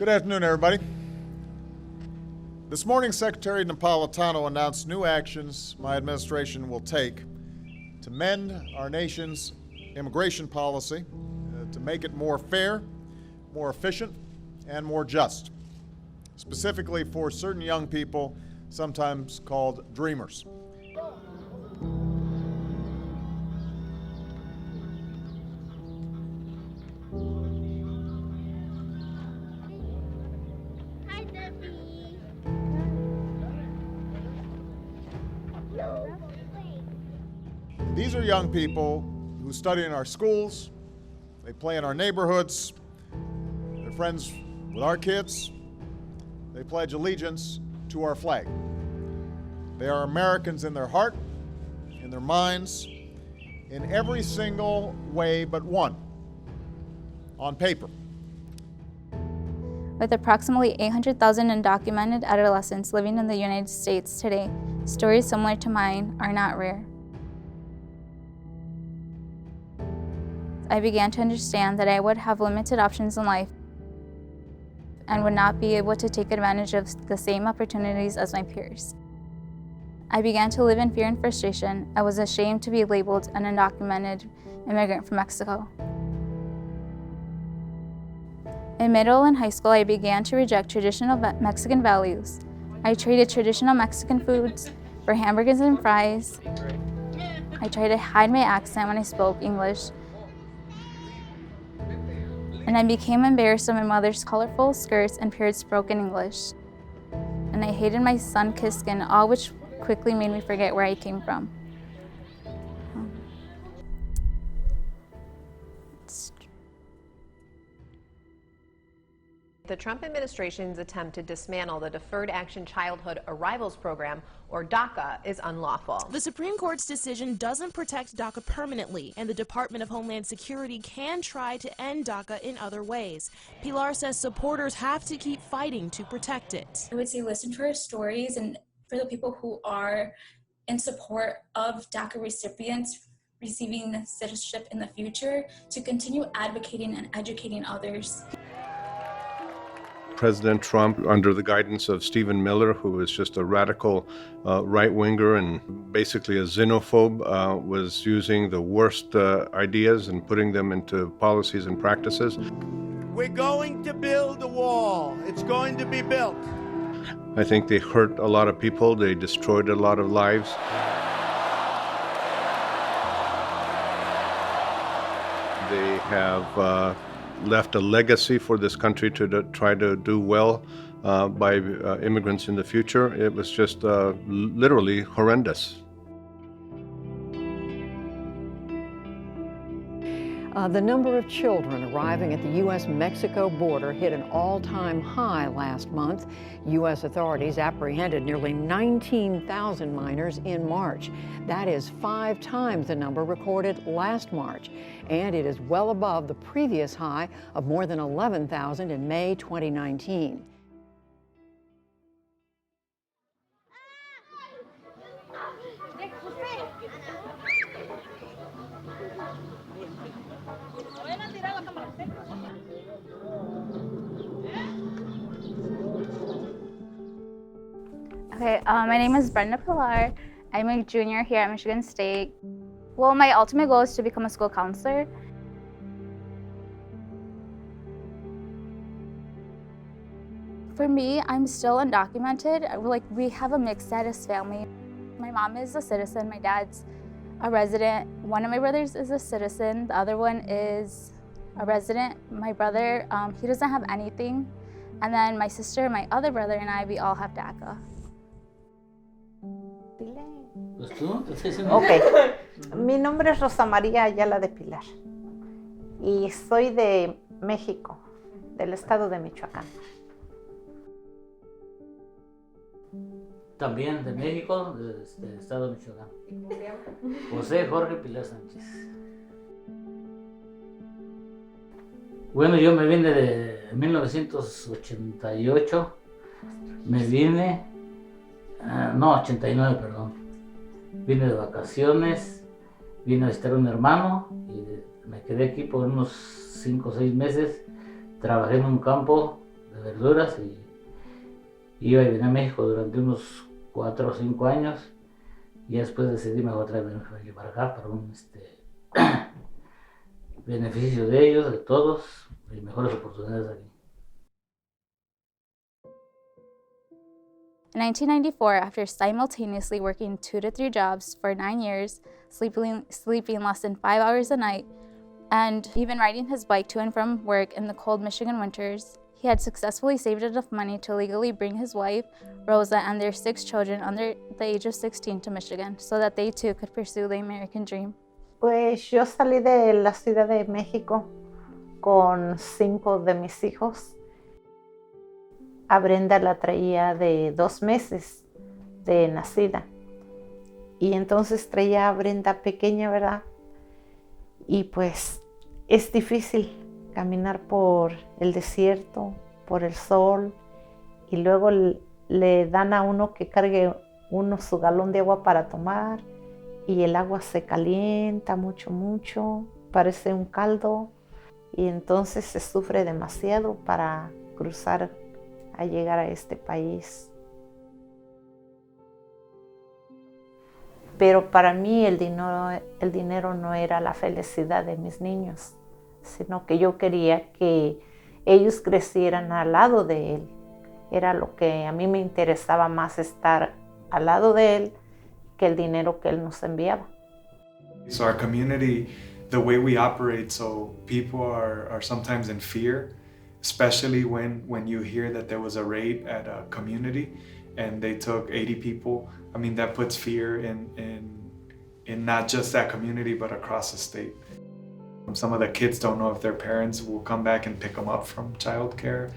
Good afternoon, everybody. This morning, Secretary Napolitano announced new actions my administration will take to mend our nation's immigration policy, to make it more fair, more efficient, and more just, specifically for certain young people, sometimes called dreamers. Hi, Debbie. These are young people who study in our schools, they play in our neighborhoods, they're friends with our kids, they pledge allegiance to our flag. They are Americans in their heart, in their minds, in every single way but one, on paper. With approximately 800,000 undocumented adolescents living in the United States today, stories similar to mine are not rare. I began to understand that I would have limited options in life and would not be able to take advantage of the same opportunities as my peers. I began to live in fear and frustration. I was ashamed to be labeled an undocumented immigrant from Mexico. In middle and high school, I began to reject traditional Mexican values. I traded traditional Mexican foods for hamburgers and fries. I tried to hide my accent when I spoke English. And I became embarrassed of my mother's colorful skirts and parents' broken English. And I hated my sun-kissed skin, all which quickly made me forget where I came from. The Trump administration's attempt to dismantle the Deferred Action Childhood Arrivals Program, or DACA, is unlawful. The Supreme Court's decision doesn't protect DACA permanently, and the Department of Homeland Security can try to end DACA in other ways. Pilar says supporters have to keep fighting to protect it. I would say listen to our stories, and for the people who are in support of DACA recipients receiving citizenship in the future, to continue advocating and educating others. President Trump, under the guidance of Stephen Miller, who is just a radical right-winger and basically a xenophobe, was using the worst ideas and putting them into policies and practices. We're going to build a wall. It's going to be built. I think they hurt a lot of people. They destroyed a lot of lives. They have left a legacy for this country to try to do well by immigrants in the future. It was just literally horrendous. The number of children arriving at the U.S.-Mexico border hit an all-time high last month. U.S. authorities apprehended nearly 19,000 minors in March. That is 5 times the number recorded last March, and it is well above the previous high of more than 11,000 in May 2019. Okay, my name is Brenda. I'm a junior here at Michigan State. Well, my ultimate goal is to become a school counselor. For me, I'm still undocumented. We have a mixed status family. My mom is a citizen, my dad's a resident. One of my brothers is a citizen, the other one is a resident. My brother, he doesn't have anything. And then my sister, my other brother, and I, we all have DACA. Ok, mi nombre es Rosa María Ayala de Pilar y soy de México, del estado de Michoacán. También de México, del estado de Michoacán. José Jorge Pilar Sánchez. Bueno, yo me vine de 1988, me vine, 89, perdón. Vine de vacaciones, vine a visitar a un hermano y me quedé aquí por unos 5 o 6 meses. Trabajé en un campo verduras y iba y venía a México durante unos 4 o 5 años y después decidí mejor traer a mi familia para acá para un beneficio de ellos, de todos y mejores oportunidades aquí. In 1994, after simultaneously working 2 to 3 jobs for 9 years, sleeping less than 5 hours a night, and even riding his bike to and from work in the cold Michigan winters, he had successfully saved enough money to legally bring his wife, Rosa, and their 6 children under the age of 16 to Michigan so that they too could pursue the American dream. Pues yo salí de la Ciudad de México con 5 de mis hijos. A Brenda la traía de 2 meses de nacida. Y entonces traía a Brenda pequeña, ¿verdad? Y pues es difícil caminar por el desierto, por el sol. Y luego le dan a uno que cargue uno su galón de agua para tomar. Y el agua se calienta mucho, parece un caldo. Y entonces se sufre demasiado para cruzar a llegar a este país. Pero para mí el dinero no era la felicidad de mis niños, sino que yo quería que ellos crecieran al lado de él. Era lo que a mí me interesaba más, estar al lado de él que el dinero que él nos enviaba. So our community, the way we operate, so people are sometimes in fear, especially when you hear that there was a raid at a community and they took 80 people. I mean, that puts fear in not just that community, but across the state. Some of the kids don't know if their parents will come back and pick them up from childcare.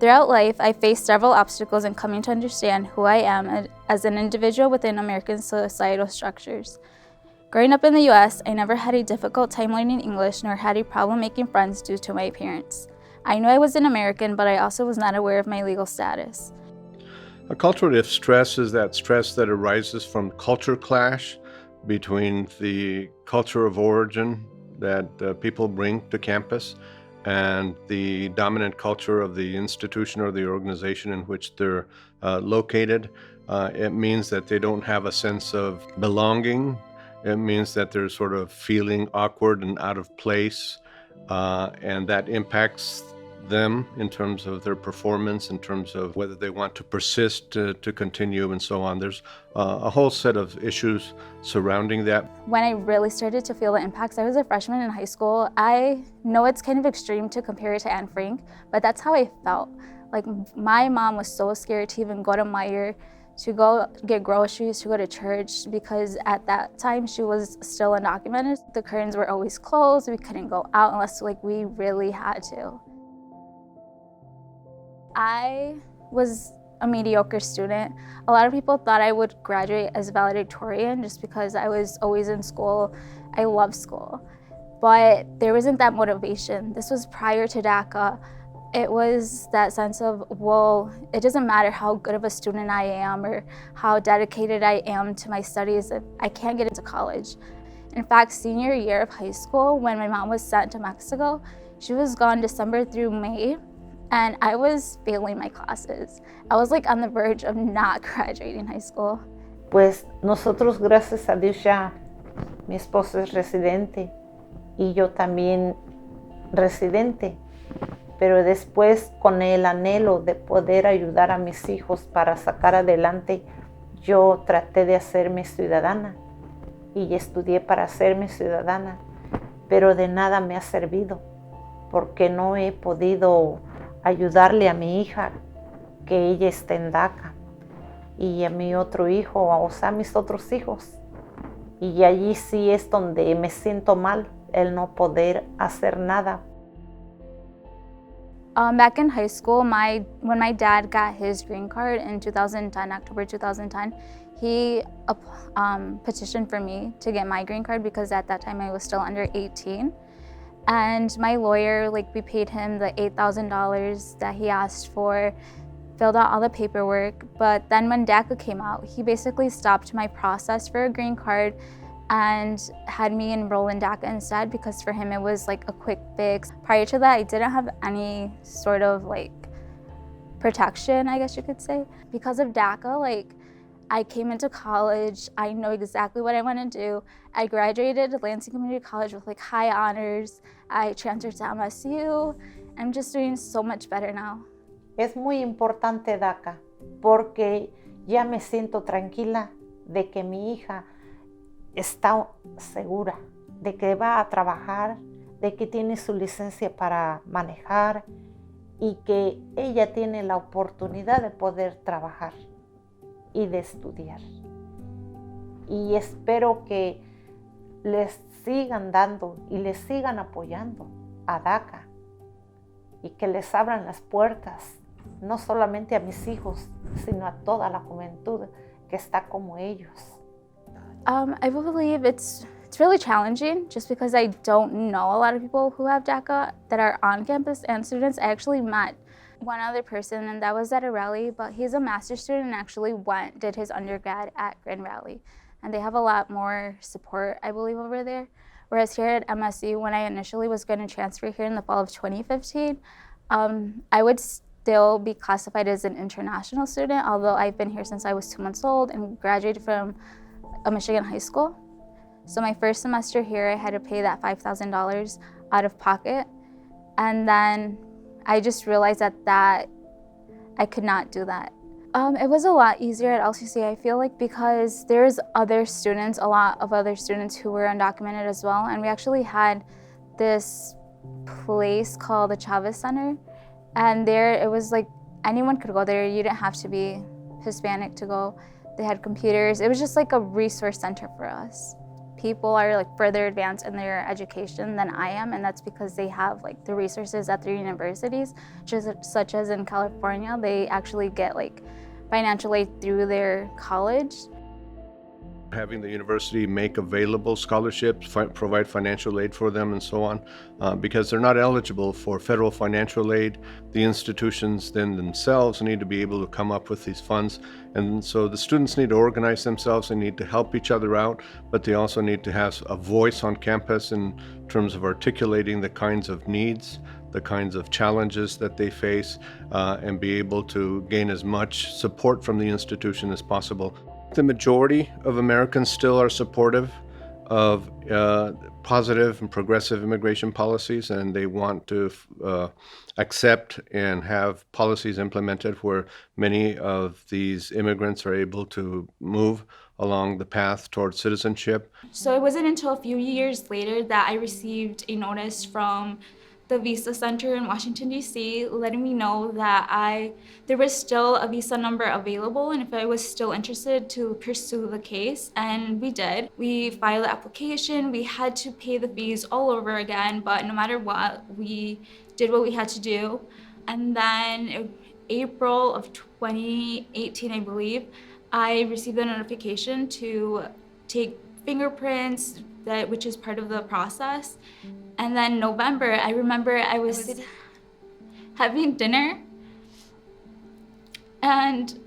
Throughout life, I faced several obstacles in coming to understand who I am as an individual within American societal structures. Growing up in the US, I never had a difficult time learning English nor had a problem making friends due to my appearance. I knew I was an American, but I also was not aware of my legal status. Acculturative stress is that stress that arises from culture clash between the culture of origin that people bring to campus and the dominant culture of the institution or the organization in which they're located. It means that they don't have a sense of belonging. It means that they're sort of feeling awkward and out of place, and that impacts them in terms of their performance, in terms of whether they want to persist to continue and so on. There's a whole set of issues surrounding that. When I really started to feel the impacts, I was a freshman in high school. I know it's kind of extreme to compare it to Anne Frank, but that's how I felt. Like, my mom was so scared to even go to Meijer, to go get groceries, to go to church, because at that time she was still undocumented. The curtains were always closed. We couldn't go out unless we really had to. I was a mediocre student. A lot of people thought I would graduate as valedictorian just because I was always in school. I loved school. But there wasn't that motivation. This was prior to DACA. It was that sense of, well, it doesn't matter how good of a student I am or how dedicated I am to my studies if I can't get into college. In fact, senior year of high school, when my mom was sent to Mexico, she was gone December through May, and I was failing my classes. I was on the verge of not graduating high school. Pues nosotros, gracias a Dios, ya mi esposo es residente y yo también residente. Pero después, con el anhelo de poder ayudar a mis hijos para sacar adelante, yo traté de hacerme ciudadana y estudié para hacerme ciudadana, pero de nada me ha servido porque no he podido ayudarle a mi hija, que ella está en DACA, y a mi otro hijo, o sea, a mis otros hijos. Y allí sí es donde me siento mal, el no poder hacer nada. Back in high school, when my dad got his green card in 2010, October 2010, he petitioned for me to get my green card because at that time I was still under 18. And my lawyer, we paid him the $8,000 that he asked for, filled out all the paperwork. But then when DACA came out, he basically stopped my process for a green card and had me enroll in DACA instead because for him it was like a quick fix. Prior to that, I didn't have any sort of like protection, I guess you could say. Because of DACA, like I came into college, I know exactly what I want to do. I graduated Lansing Community College with like high honors. I transferred to MSU. I'm just doing so much better now. Es muy importante DACA porque ya me siento tranquila de que mi hija está segura, de que va a trabajar, de que tiene su licencia para manejar y que ella tiene la oportunidad de poder trabajar y de estudiar. Y espero que les sigan dando y les sigan apoyando a DACA y que les abran las puertas, no solamente a mis hijos, sino a toda la juventud que está como ellos. I believe it's really challenging just because I don't know a lot of people who have DACA that are on campus and students. I actually met one other person and that was at a rally, but he's a master's student and actually did his undergrad at Grand Valley. And they have a lot more support, I believe, over there. Whereas here at MSU, when I initially was going to transfer here in the fall of 2015, I would still be classified as an international student, although I've been here since I was 2 months old and graduated from a Michigan high school. So my first semester here, I had to pay that $5,000 out of pocket. And then I just realized that I could not do that. It was a lot easier at LCC, I feel like, because there's a lot of other students who were undocumented as well. And we actually had this place called the Chavez Center. And there it was like anyone could go there. You didn't have to be Hispanic to go. They had computers. It was just like a resource center for us. People are like further advanced in their education than I am, and that's because they have like the resources at their universities, such as in California, they actually get like financial aid through their college. Having the university make available scholarships, provide financial aid for them and so on, because they're not eligible for federal financial aid. The institutions then themselves need to be able to come up with these funds. And so the students need to organize themselves, they need to help each other out, but they also need to have a voice on campus in terms of articulating the kinds of needs, the kinds of challenges that they face, and be able to gain as much support from the institution as possible. The majority of Americans still are supportive of positive and progressive immigration policies, and they want to accept and have policies implemented where many of these immigrants are able to move along the path towards citizenship. So it wasn't until a few years later that I received a notice from the Visa Center in Washington, D.C., letting me know that there was still a visa number available and if I was still interested to pursue the case, and we did. We filed the application, we had to pay the fees all over again, but no matter what, we did what we had to do. And then in April of 2018, I believe, I received a notification to take fingerprints, which is part of the process. And then November, I remember I was having dinner and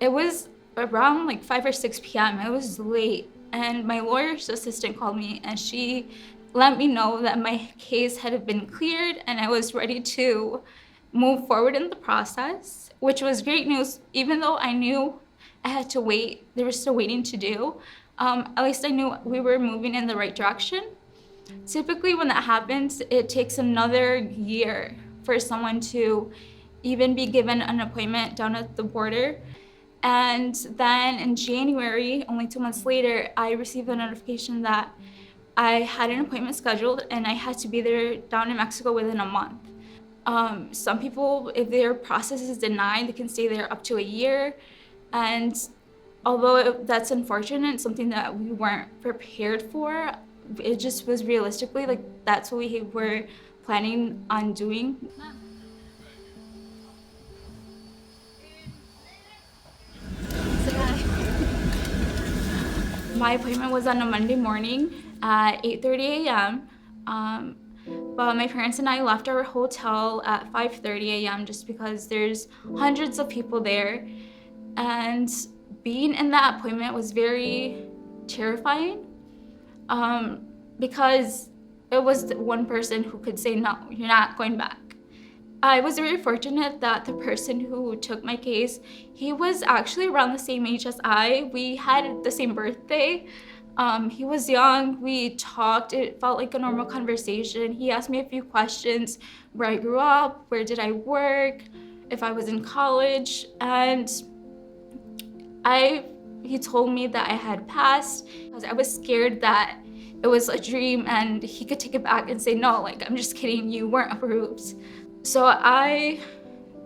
it was around like 5 or 6 p.m. It was late and my lawyer's assistant called me and she let me know that my case had been cleared and I was ready to move forward in the process, which was great news. Even though I knew I had to wait, there was still waiting to do. At least I knew we were moving in the right direction. Typically when that happens, it takes another year for someone to even be given an appointment down at the border. And then in January, only 2 months later, I received a notification that I had an appointment scheduled and I had to be there down in Mexico within a month. Some people, if their process is denied, they can stay there up to a year. And although that's unfortunate, something that we weren't prepared for, it just was realistically, like, that's what we were planning on doing. My appointment was on a Monday morning at 8:30 a.m. But my parents and I left our hotel at 5:30 a.m. just because there's hundreds of people there. And being in that appointment was very terrifying. because it was the one person who could say, no, you're not going back. I was very fortunate that the person who took my case, he was actually around the same age as I. We had the same birthday. He was young, we talked, it felt like a normal conversation. He asked me a few questions, where I grew up, where did I work, if I was in college, and he told me that I had passed because I was scared that it was a dream and he could take it back and say, no, like, I'm just kidding, you weren't approved. So I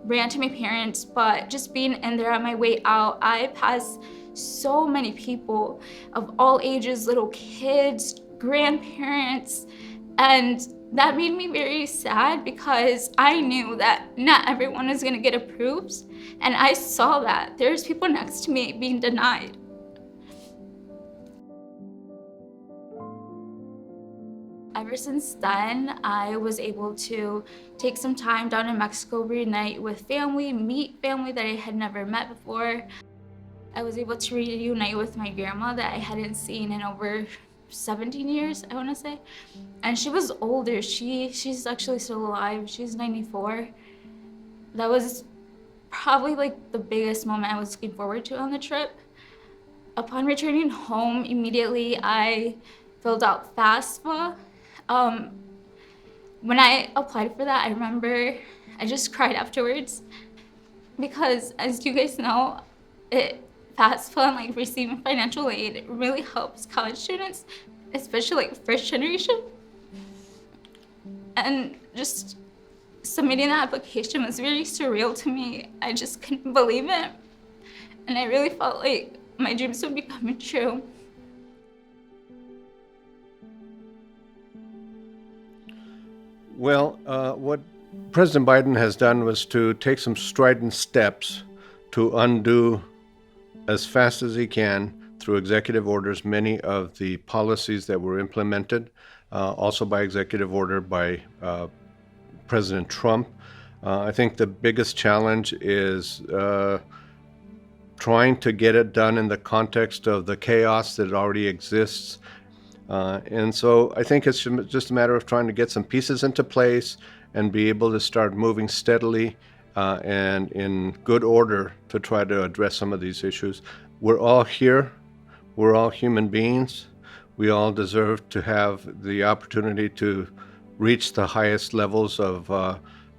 ran to my parents, but just being in there on my way out, I passed so many people of all ages, little kids, grandparents, and that made me very sad because I knew that not everyone was gonna get approved, and I saw that there's people next to me being denied. Ever since then, I was able to take some time down in Mexico, reunite with family, meet family that I had never met before. I was able to reunite with my grandma that I hadn't seen in over 17 years, I want to say. And she was older. She's actually still alive. She's 94. That was probably like the biggest moment I was looking forward to on the trip. Upon returning home, immediately I filled out FAFSA. When I applied for that, I remember I just cried afterwards because, as you guys know, FAFSA and like receiving financial aid, it really helps college students, especially like first generation. And just submitting that application was very surreal to me. I just couldn't believe it. And I really felt like my dreams would be coming true. Well, what President Biden has done was to take some strident steps to undo as fast as he can through executive orders many of the policies that were implemented, also by executive order by President Trump. I think the biggest challenge is trying to get it done in the context of the chaos that already exists. And so I think it's just a matter of trying to get some pieces into place and be able to start moving steadily and in good order to try to address some of these issues. We're all here. We're all human beings. We all deserve to have the opportunity to reach the highest levels of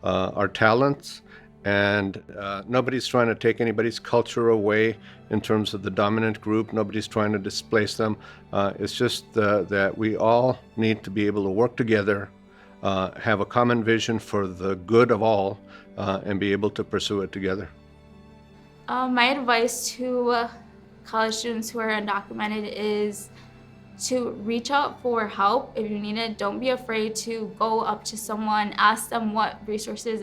our talents. And nobody's trying to take anybody's culture away in terms of the dominant group. Nobody's trying to displace them. It's just that we all need to be able to work together, have a common vision for the good of all, and be able to pursue it together. My advice to college students who are undocumented is to reach out for help if you need it. Don't be afraid to go up to someone, ask them what resources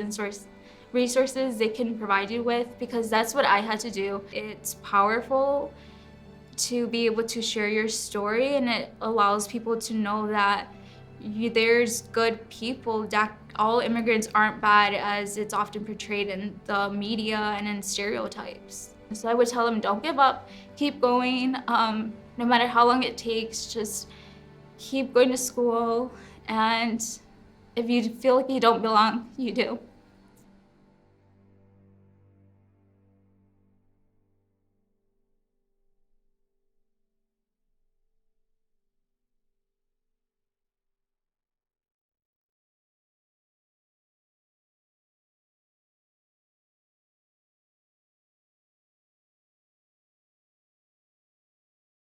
they can provide you with, because that's what I had to do. It's powerful to be able to share your story, and it allows people to know that there's good people, that all immigrants aren't bad as it's often portrayed in the media and in stereotypes. So I would tell them, don't give up, keep going, no matter how long it takes, just keep going to school, and if you feel like you don't belong, you do.